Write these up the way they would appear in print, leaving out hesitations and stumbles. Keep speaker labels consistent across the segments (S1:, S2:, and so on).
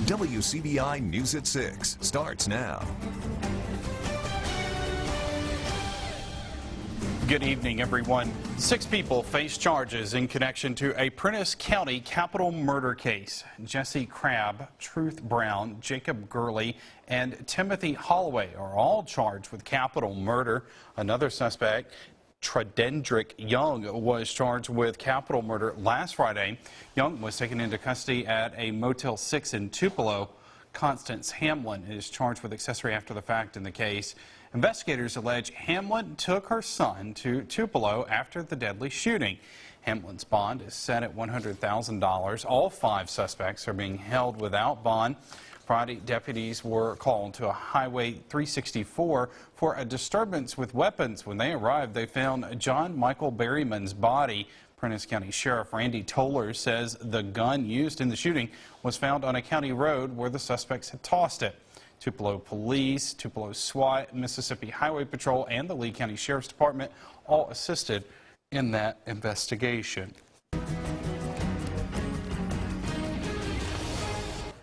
S1: WCBI News at 6 starts now.
S2: Good evening, everyone. 6 people face charges in connection to a Prentiss County capital murder case. Jesse Crabb, Truth Brown, Jacob Gurley, and Timothy Holloway are all charged with capital murder. Another suspect, Tredendrick Young, was charged with capital murder last Friday. Young was taken into custody at a Motel 6 in Tupelo. Constance Hamlin is charged with accessory after the fact in the case. Investigators allege Hamlin took her son to Tupelo after the deadly shooting. Hamlin's bond is set at $100,000. All 5 suspects are being held without bond. Friday, deputies were called to a Highway 364 for a disturbance with weapons. When they arrived, they found John Michael Berryman's body. Prentiss County Sheriff Randy Toller says the gun used in the shooting was found on a county road where the suspects had tossed it. Tupelo Police, Tupelo SWAT, Mississippi Highway Patrol, and the Lee County Sheriff's Department all assisted in that investigation.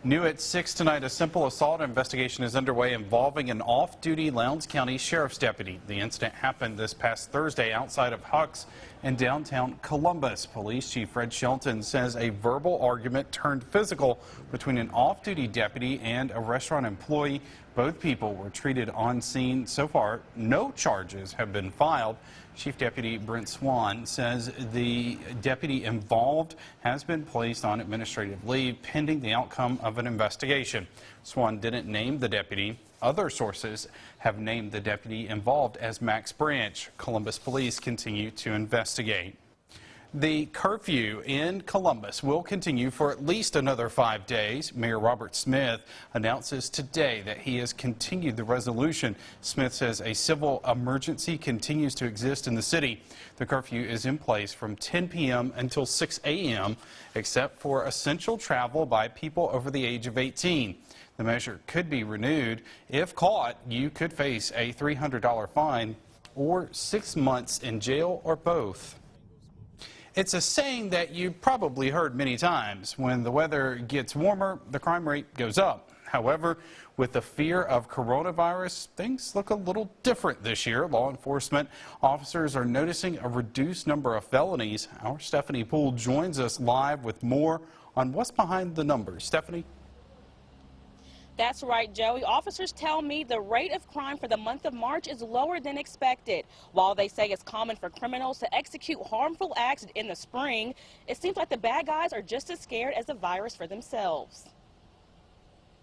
S2: New at 6 tonight, a simple assault investigation is underway involving an off-duty Lowndes County Sheriff's deputy. The incident happened this past Thursday outside of Huck's in downtown Columbus. Police Chief Fred Shelton says a verbal argument turned physical between an off-duty deputy and a restaurant employee. Both people were treated on scene. So far, no charges have been filed. Chief Deputy Brent Swan says the deputy involved has been placed on administrative leave pending the outcome of an investigation. Swan didn't name the deputy. Other sources have named the deputy involved as Max Branch. Columbus police continue to investigate. The curfew in Columbus will continue for at least another 5 days. Mayor Robert Smith announces today that he has continued the resolution. Smith says a civil emergency continues to exist in the city. The curfew is in place from 10 p.m. until 6 a.m., except for essential travel by people over the age of 18. The measure could be renewed. If caught, you could face a $300 fine or 6 months in jail or both. It's a saying that you've probably heard many times. When the weather gets warmer, the crime rate goes up. However, with the fear of coronavirus, things look a little different this year. Law enforcement officers are noticing a reduced number of felonies. Our Stephanie Poole joins us live with more on what's behind the numbers. Stephanie?
S3: That's right, Joey. Officers tell me the rate of crime for the month of March is lower than expected. While they say it's common for criminals to execute harmful acts in the spring, it seems like the bad guys are just as scared as the virus for themselves.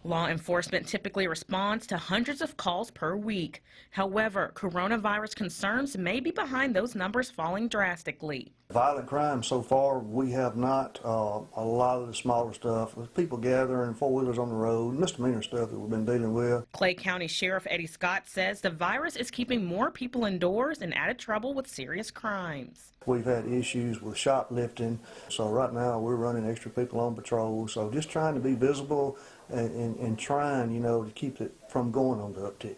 S3: Law enforcement typically responds to hundreds of calls per week. However, coronavirus concerns may be behind those numbers falling drastically.
S4: Violent crime so far, we have not. A lot of the smaller stuff with people gathering, four-wheelers on the road, misdemeanor stuff that we've been dealing with. Clay
S3: County Sheriff Eddie Scott says the virus is keeping more people indoors and out of trouble with serious crimes.
S4: We've had issues with shoplifting, so right now we're running extra people on patrol. So just trying to be visible and trying, to keep it from going on the uptick.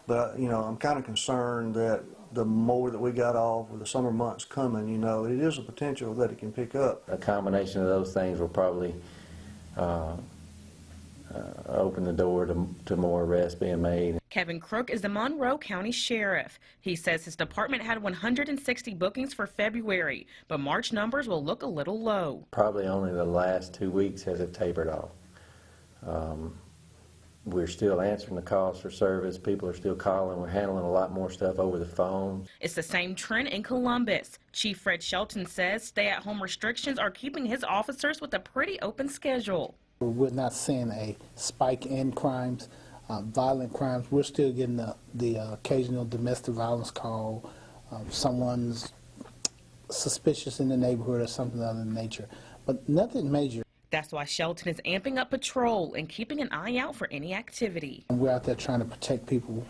S4: But, I'm kind of concerned that the more that we got off with the summer months coming, it is a potential that it can pick up.
S5: A combination of those things will probably open the door to more arrests being made.
S3: Kevin Crook is the Monroe County Sheriff. He says his department had 160 bookings for February, but March numbers will look a little low.
S5: Probably only the last 2 weeks has it tapered off. We're still answering the calls for service. People are still calling. We're handling a lot more stuff over the phone.
S3: It's the same trend in Columbus. Chief Fred Shelton says stay-at-home restrictions are keeping his officers with a pretty open schedule.
S6: We're not seeing a spike in crimes, violent crimes. We're still getting the occasional domestic violence call. Someone's suspicious in the neighborhood or something of that nature, but nothing major.
S3: That's why Shelton is amping up patrol and keeping an eye out for any activity.
S6: We're out there trying to protect people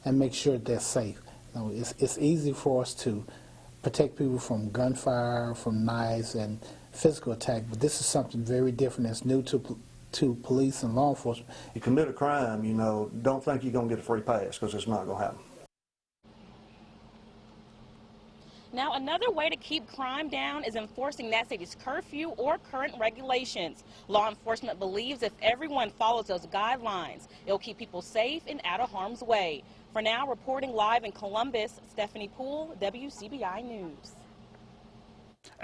S6: and make sure they're safe. It's easy for us to protect people from gunfire, from knives, and physical attack, but this is something very different that's new to police and law enforcement.
S4: You commit a crime, don't think you're going to get a free pass, because it's not going to happen.
S3: Now, another way to keep crime down is enforcing that city's curfew or current regulations. Law enforcement believes if everyone follows those guidelines, it'll keep people safe and out of harm's way. For now, reporting live in Columbus, Stephanie Poole, WCBI News.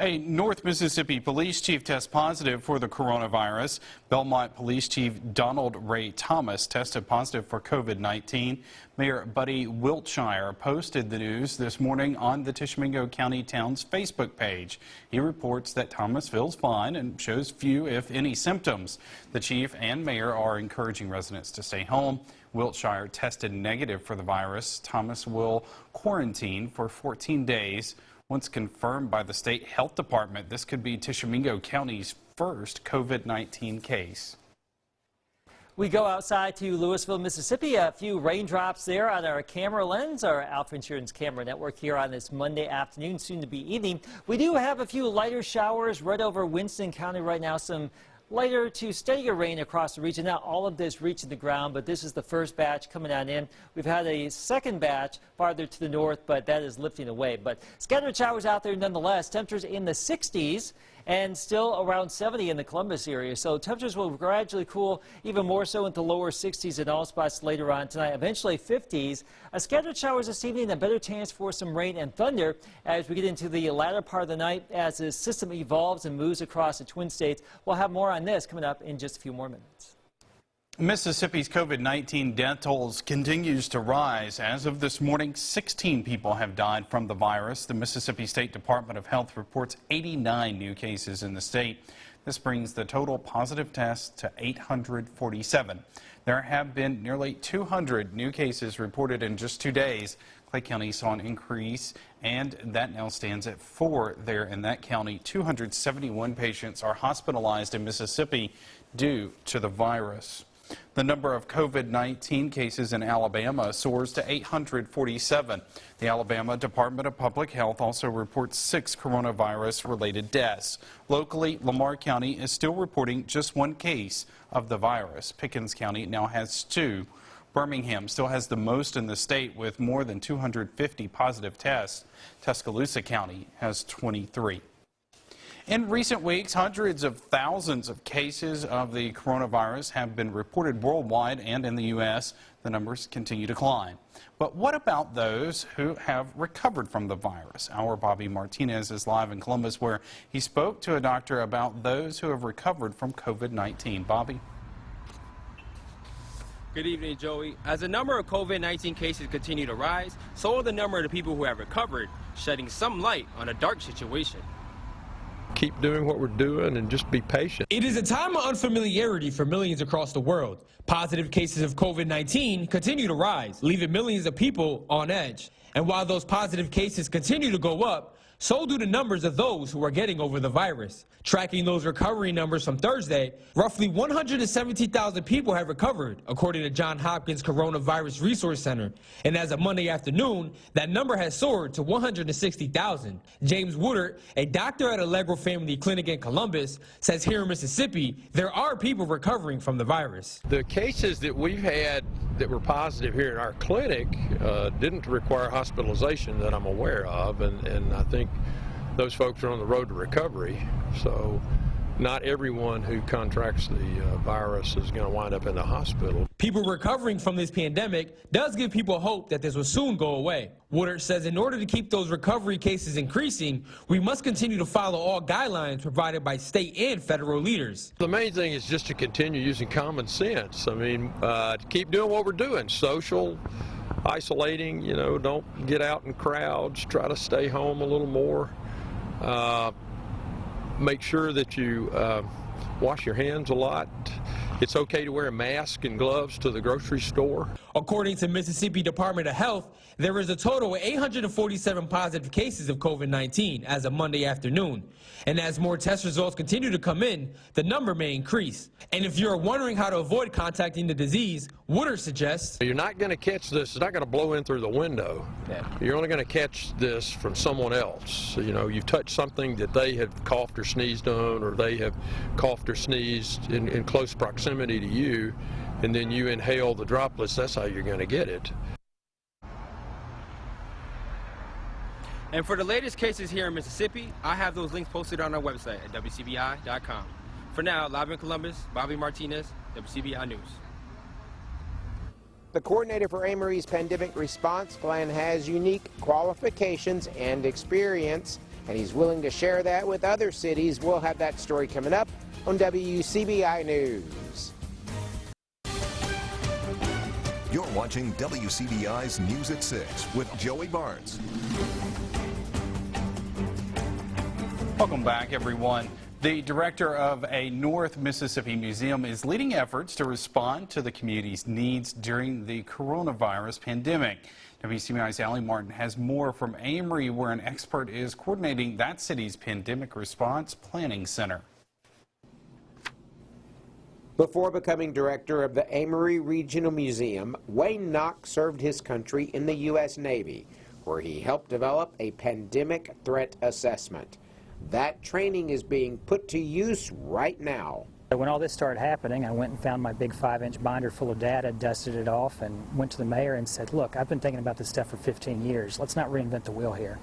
S2: A North Mississippi police chief tests positive for the coronavirus. Belmont Police Chief Donald Ray Thomas tested positive for COVID-19. Mayor Buddy Wiltshire posted the news this morning on the Tishomingo County Town's Facebook page. He reports that Thomas feels fine and shows few, if any, symptoms. The chief and mayor are encouraging residents to stay home. Wiltshire tested negative for the virus. Thomas will quarantine for 14 days. Once confirmed by the state health department, this could be Tishomingo County's first COVID-19 case.
S7: We go outside to Louisville, Mississippi. A few raindrops there on our camera lens, our Alpha Insurance camera network here on this Monday afternoon, soon to be evening. We do have a few lighter showers right over Winston County right now. Some lighter to steadier rain across the region. Not all of this reaching the ground, but this is the first batch coming on in. We've had a second batch farther to the north, but that is lifting away. But scattered showers out there nonetheless. Temperatures in the 60s and still around 70 in the Columbus area. So temperatures will gradually cool even more so into lower 60s in all spots later on tonight. Eventually 50s. Scattered showers this evening, a better chance for some rain and thunder as we get into the latter part of the night as the system evolves and moves across the Twin States. We'll have more on this coming up in just a few more minutes.
S2: Mississippi's COVID-19 death tolls continues to rise. As of this morning, 16 people have died from the virus. The Mississippi State Department of Health reports 89 new cases in the state. This brings the total positive tests to 847. There have been nearly 200 new cases reported in just 2 days. Clay County saw an increase, and that now stands at 4 there in that county. 271 patients are hospitalized in Mississippi due to the virus. The number of COVID-19 cases in Alabama soars to 847. The Alabama Department of Public Health also reports 6 coronavirus-related deaths. Locally, Lamar County is still reporting just 1 case of the virus. Pickens County now has 2. Birmingham still has the most in the state with more than 250 positive tests. Tuscaloosa County has 23. In recent weeks, hundreds of thousands of cases of the coronavirus have been reported worldwide and in the U.S. The numbers continue to climb. But what about those who have recovered from the virus? Our Bobby Martinez is live in Columbus, where he spoke to a doctor about those who have recovered from COVID-19. Bobby?
S8: Good evening, Joey. As the number of COVID-19 cases continue to rise, so will the number of the people who have recovered, shedding some light on a dark situation.
S9: Keep doing what we're doing and just be patient.
S10: It is a time of unfamiliarity for millions across the world. Positive cases of COVID-19 continue to rise, leaving millions of people on edge. And while those positive cases continue to go up, so do the numbers of those who are getting over the virus. Tracking those recovery numbers from Thursday, roughly 117,000 people have recovered, according to Johns Hopkins Coronavirus Resource Center. And as of Monday afternoon, that number has soared to 160,000. James Woodard, a doctor at Allegro Family Clinic in Columbus, says here in Mississippi, there are people recovering from the virus.
S9: The cases that we've had that were positive here in our clinic didn't require hospitalization that I'm aware of, and I think those folks are on the road to recovery. So not everyone who contracts the virus is going to wind up in the hospital.
S10: People recovering from this pandemic does give people hope that this will soon go away. Woodard says in order to keep those recovery cases increasing, we must continue to follow all guidelines provided by state and federal leaders.
S9: The main thing is just to continue using common sense. I mean, to keep doing what we're doing, social, isolating, you know, don't get out in crowds, try to stay home a little more. Make sure that you wash your hands a lot. It's okay to wear a mask and gloves to the grocery store.
S10: According to Mississippi Department of Health, there is a total of 847 positive cases of COVID-19 as of Monday afternoon. And as more test results continue to come in, the number may increase. And if you're wondering how to avoid contacting the disease, Woodard suggests
S9: you're not going to catch this, it's not going to blow in through the window. You're only going to catch this from someone else. You know, you've touched something that they have coughed or sneezed on, or they have coughed or sneezed in close proximity to you, and then you inhale the droplets. That's how you're going to get it.
S8: And for the latest cases here in Mississippi, I have those links posted on our website at wcbi.com. For now, live in Columbus, Bobby Martinez, WCBI News.
S11: The coordinator for Amory's pandemic response plan has unique qualifications and experience, and he's willing to share that with other cities. We'll have that story coming up on WCBI News.
S1: You're watching WCBI's News at 6 with Joey Barnes.
S2: Welcome back, everyone. The director of a North Mississippi museum is leading efforts to respond to the community's needs during the coronavirus pandemic. WCBI's Allie Martin has more from Amory, where an expert is coordinating that city's pandemic response planning center.
S11: Before becoming director of the Amory Regional Museum, Wayne Knox served his country in the U.S. Navy, where he helped develop a pandemic threat assessment. That training is being put to use right now.
S12: When all this started happening, I went and found my big 5-inch binder full of data, dusted it off, and went to the mayor and said, look, I've been thinking about this stuff for 15 years. Let's not reinvent the wheel here.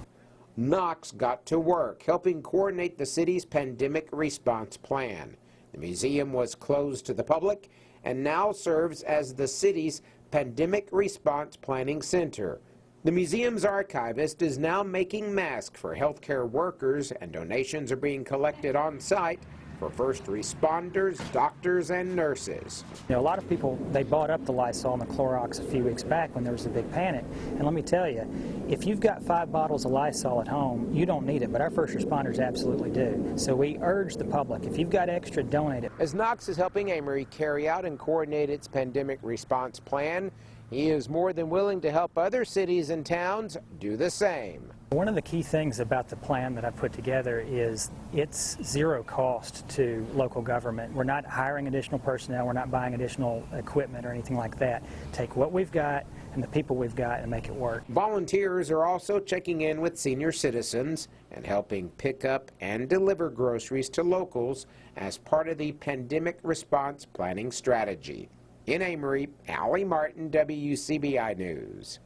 S11: Knox got to work helping coordinate the city's pandemic response plan. The museum was closed to the public and now serves as the city's pandemic response planning center. The museum's archivist is now making masks for healthcare workers, and donations are being collected on site for first responders, doctors, and nurses.
S12: You know, a lot of people, they bought up the Lysol and the Clorox a few weeks back when there was a big panic. And let me tell you, if you've got 5 bottles of Lysol at home, you don't need it, but our first responders absolutely do. So we urge the public, if you've got extra, donate it.
S11: As Knox is helping Amory carry out and coordinate its pandemic response plan, he is more than willing to help other cities and towns do the same.
S12: One of the key things about the plan that I put together is it's zero cost to local government. We're not hiring additional personnel, we're not buying additional equipment or anything like that. Take what we've got and the people we've got and make it work.
S11: Volunteers are also checking in with senior citizens and helping pick up and deliver groceries to locals as part of the pandemic response planning strategy. In Amory, Allie Martin, WCBI News.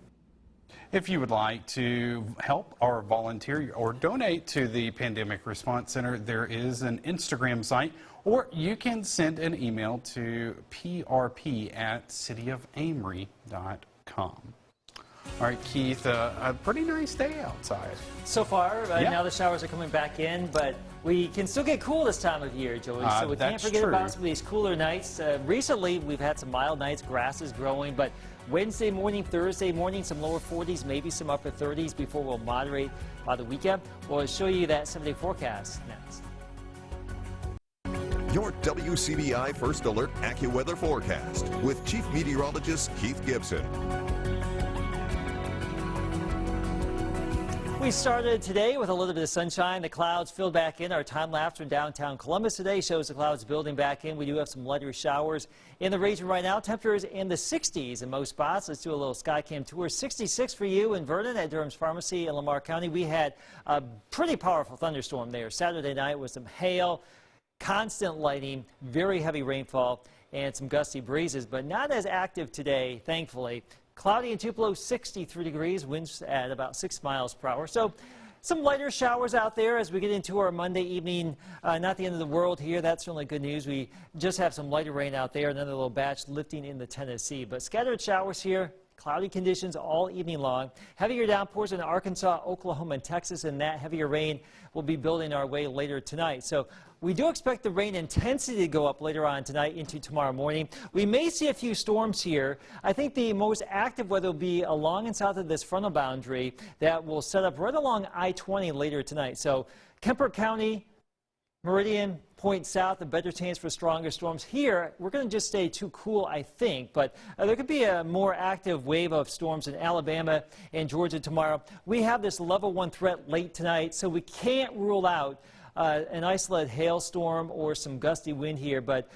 S2: If you would like to help or volunteer or donate to the Pandemic Response Center, there is an Instagram site, or you can send an email to prp@cityofamory.com. All right, Keith, a pretty nice day outside.
S7: So far, now the showers are coming back in, but we can still get cool this time of year, Joey, so we can't forget about some of these cooler nights. Recently, we've had some mild nights, grass is growing, but Wednesday morning, Thursday morning, some lower 40s, maybe some upper 30s before we'll moderate by the weekend. We'll show you that 7-day forecast next.
S1: Your WCBI First Alert AccuWeather forecast with Chief Meteorologist Keith Gibson.
S7: We started today with a little bit of sunshine. The clouds filled back in. Our time lapse from downtown Columbus today shows the clouds building back in. We do have some lighter showers in the region right now. Temperatures in the 60s in most spots. Let's do a little sky cam tour. 66 for you in Vernon at Durham's Pharmacy in Lamar County. We had a pretty powerful thunderstorm there Saturday night with some hail, constant lightning, very heavy rainfall, and some gusty breezes, but not as active today, thankfully. Cloudy in Tupelo, 63 degrees, winds at about 6 miles per hour. So some lighter showers out there as we get into our Monday evening. Not the end of the world here. That's certainly good news. We just have some lighter rain out there, another little batch lifting in the Tennessee. But scattered showers here. Cloudy conditions all evening long. Heavier downpours in Arkansas, Oklahoma, and Texas, and that heavier rain will be building our way later tonight. So we do expect the rain intensity to go up later on tonight into tomorrow morning. We may see a few storms here. I think the most active weather will be along and south of this frontal boundary that will set up right along I-20 later tonight. So Kemper County, Meridian, point south, a better chance for stronger storms. Here, we're going to just stay too cool, I think, but there could be a more active wave of storms in Alabama and Georgia tomorrow. We have this level 1 threat late tonight, so we can't rule out an isolated hailstorm or some gusty wind here, but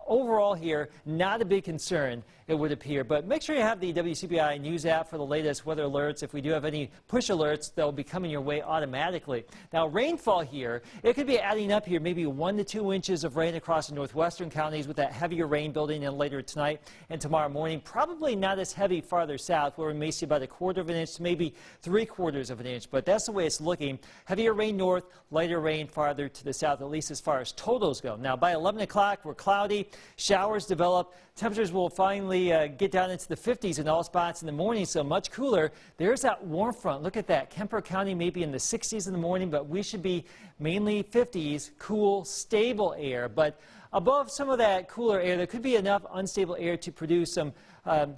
S7: overall here, not a big concern, it would appear. But make sure you have the WCBI News app for the latest weather alerts. If we do have any push alerts, they'll be coming your way automatically. Now, rainfall here, it could be adding up here, maybe 1 to 2 inches of rain across the northwestern counties with that heavier rain building in later tonight and tomorrow morning. Probably not as heavy farther south, where we may see about 1/4 of an inch to maybe 3/4 of an inch. But that's the way it's looking. Heavier rain north, lighter rain farther to the south, at least as far as totals go. Now, by 11 o'clock, we're cloudy. Showers develop. Temperatures will finally get down into the 50s in all spots in the morning, so much cooler. There's that warm front. Look at that. Kemper County may be in the 60s in the morning, but we should be mainly 50s, cool, stable air. But above some of that cooler air, there could be enough unstable air to produce some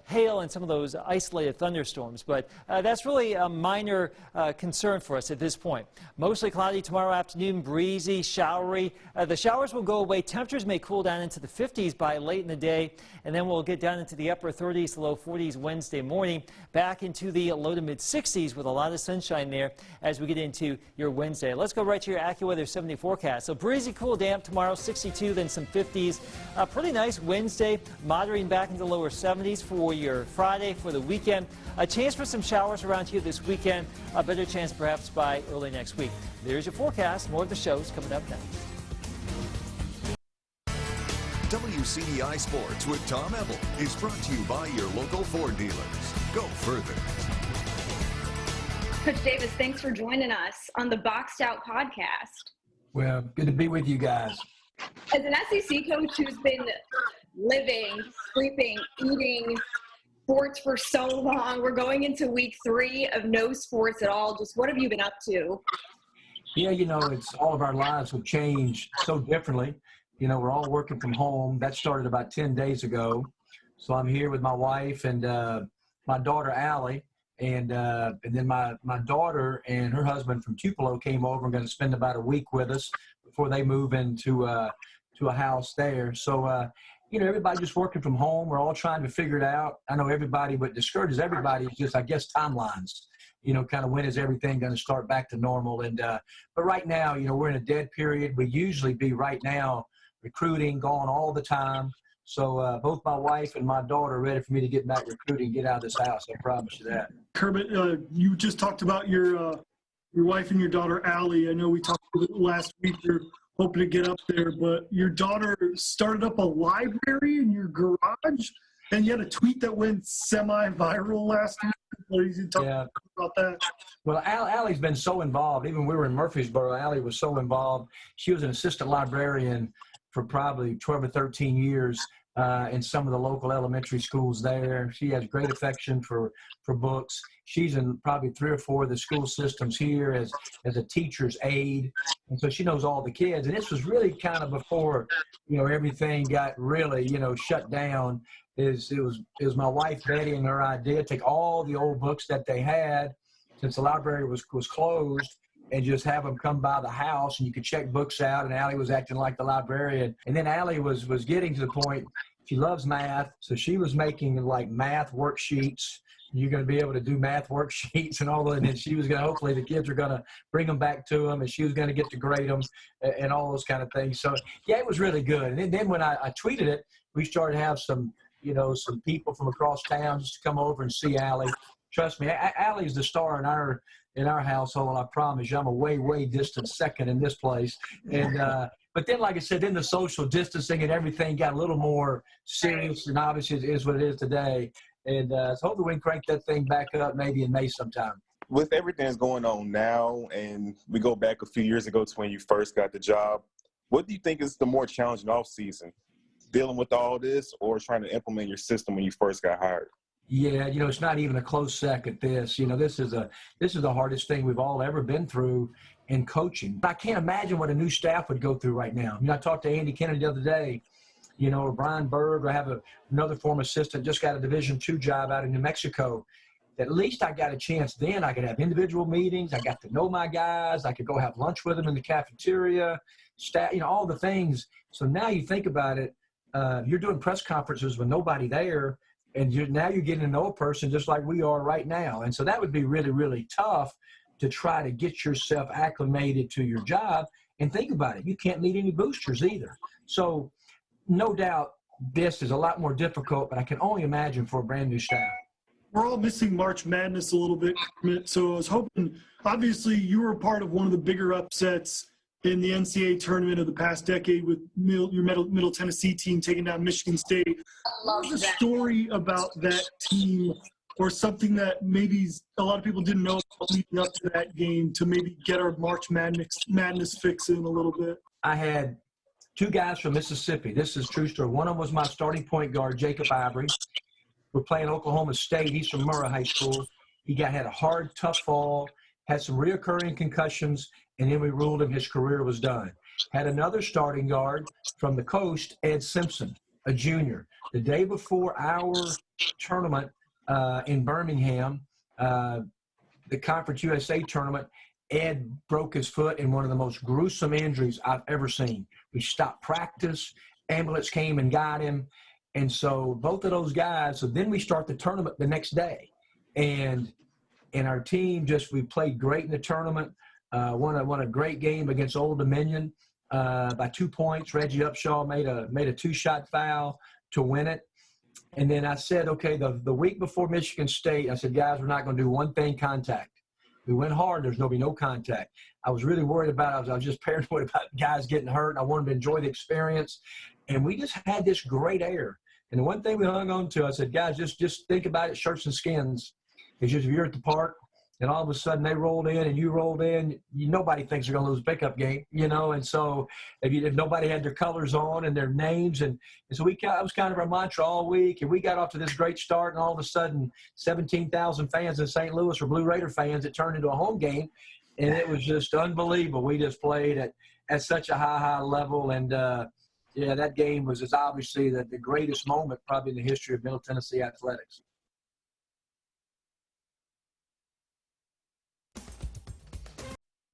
S7: hail and some of those isolated thunderstorms. But that's really a minor concern for us at this point. Mostly cloudy tomorrow afternoon, breezy, showery. The showers will go away. Temperatures may cool down into the 50s by late in the day, and then we'll get down into the upper 30s to low 40s Wednesday morning, back into the low to mid 60s with a lot of sunshine there as we get into your Wednesday. Let's go right to your AccuWeather 70 forecast. So breezy, cool, damp tomorrow, 62, then some 50s. Pretty nice Wednesday, moderating back into lower 70s for your Friday, for the weekend. A chance for some showers around here this weekend. A better chance perhaps by early next week. There's your forecast. More of the shows coming up next.
S1: WCBI Sports with Tom Ebel is brought to you by your local Ford dealers. Go further.
S13: Coach Davis, thanks for joining us on the Boxed Out podcast.
S14: Well, good to be with you guys.
S13: As an SEC coach who's been living, sleeping, eating sports for so long, we're going into week 3 of no sports at all. Just what have you been up to?
S14: Yeah, it's all of our lives have changed so differently. We're all working from home. That started about 10 days ago. So I'm here with my wife and my daughter, Allie. And then my daughter and her husband from Tupelo came over and going to spend about a week with us before they move into to a house there. So, everybody just working from home. We're all trying to figure it out. I know everybody, what discourages everybody is just, I guess, timelines. Kind of when is everything going to start back to normal. And but right now, we're in a dead period. We usually be right now recruiting, going all the time. So both my wife and my daughter are ready for me to get back recruiting, get out of this house. I promise you that.
S15: Kermit, you just talked about your wife and your daughter, Allie. I know we talked last week. You're hoping to get up there, but your daughter started up a library in your garage, and you had a tweet that went semi-viral last week. What did you talk about that?
S14: Well, Allie's been so involved. Even when we were in Murfreesboro, Allie was so involved. She was an assistant librarian for probably 12 or 13 years in some of the local elementary schools there. She has great affection for books. She's in probably 3 or 4 of the school systems here as a teacher's aide. And so she knows all the kids. And this was really kind of before, everything got really, shut down. It was my wife, Betty, and her idea, take all the old books that they had since the library was closed, and just have them come by the house, and you could check books out, and Allie was acting like the librarian. And then Allie was getting to the point, she loves math, so she was making like math worksheets. You're going to be able to do math worksheets and all that, and then she was going to, hopefully the kids are going to bring them back to them, and she was going to get to grade them and all those kind of things. So, yeah, it was really good. And then when I tweeted it, we started to have some people from across town just to come over and see Allie. Trust me, Allie's the star in our household. I promise you, I'm a way distant second in this place. And but then, like I said, then the social distancing and everything got a little more serious, and obviously it is what it is today. And so hopefully we can crank that thing back up maybe in May sometime.
S16: With everything that's going on now, and we go back a few years ago to when you first got the job, what do you think is the more challenging off season? Dealing with all this, or trying to implement your system when you first got hired?
S14: Yeah, it's not even a close second. This is the hardest thing we've all ever been through in coaching. I can't imagine what a new staff would go through right now. I talked to Andy Kennedy the other day, or Brian Berg. I have another former assistant, just got a Division II job out in New Mexico. At least I got a chance then. I could have individual meetings. I got to know my guys. I could go have lunch with them in the cafeteria, all the things. So now you think about it, you're doing press conferences with nobody there, and now you're getting to know a person just like we are right now. And so that would be really, really tough to try to get yourself acclimated to your job. And think about it, you can't meet any boosters either. So no doubt this is a lot more difficult, but I can only imagine for a brand new staff.
S15: We're all missing March Madness a little bit, so I was hoping, obviously you were a part of one of the bigger upsets in the NCAA tournament of the past decade with your Middle Tennessee team taking down Michigan State. What was the story about that team, or something that maybe a lot of people didn't know about leading up to that game to maybe get our March Madness fix in a little bit?
S14: I had two guys from Mississippi. This is true story. One of them was my starting point guard, Jacob Ivory. We're playing Oklahoma State. He's from Murrah High School. He had a hard, tough fall, had some reoccurring concussions, and then we ruled him his career was done. Had another starting guard from the coast, Ed Simpson, a junior. The day before our tournament in Birmingham, the Conference USA tournament, Ed broke his foot in one of the most gruesome injuries I've ever seen. We stopped practice. Ambulance came and got him. And so both of those guys, so then we start the tournament the next day. And our team we played great in the tournament, won a great game against Old Dominion by 2 points. Reggie Upshaw made a two-shot foul to win it. And then I said, okay, the week before Michigan State, I said, guys, we're not going to do one thing contact. We went hard. There's going to be no contact. I was really worried about it. I was just paranoid about guys getting hurt. I wanted to enjoy the experience. And we just had this great air. And the one thing we hung on to, I said, guys, just think about it, shirts and skins. It's just if you're at the park and all of a sudden they rolled in and you rolled in, nobody thinks they're going to lose a pickup game, And so if nobody had their colors on and their names, and so that was kind of our mantra all week. And we got off to this great start, and all of a sudden 17,000 fans in St. Louis were Blue Raider fans. It turned into a home game, and it was just unbelievable. We just played at such a high level, and that game is obviously the greatest moment probably in the history of Middle Tennessee athletics.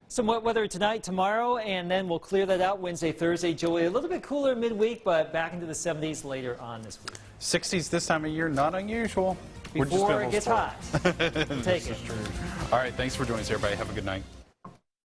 S7: Some wet weather tonight, tomorrow, and then we'll clear that out Wednesday, Thursday. Joey, a little bit cooler midweek, but back into the 70s later on this week.
S2: 60s this time of year, not unusual.
S7: Before it gets hot. Take it.
S2: True. All right, thanks for joining us, everybody. Have a good night.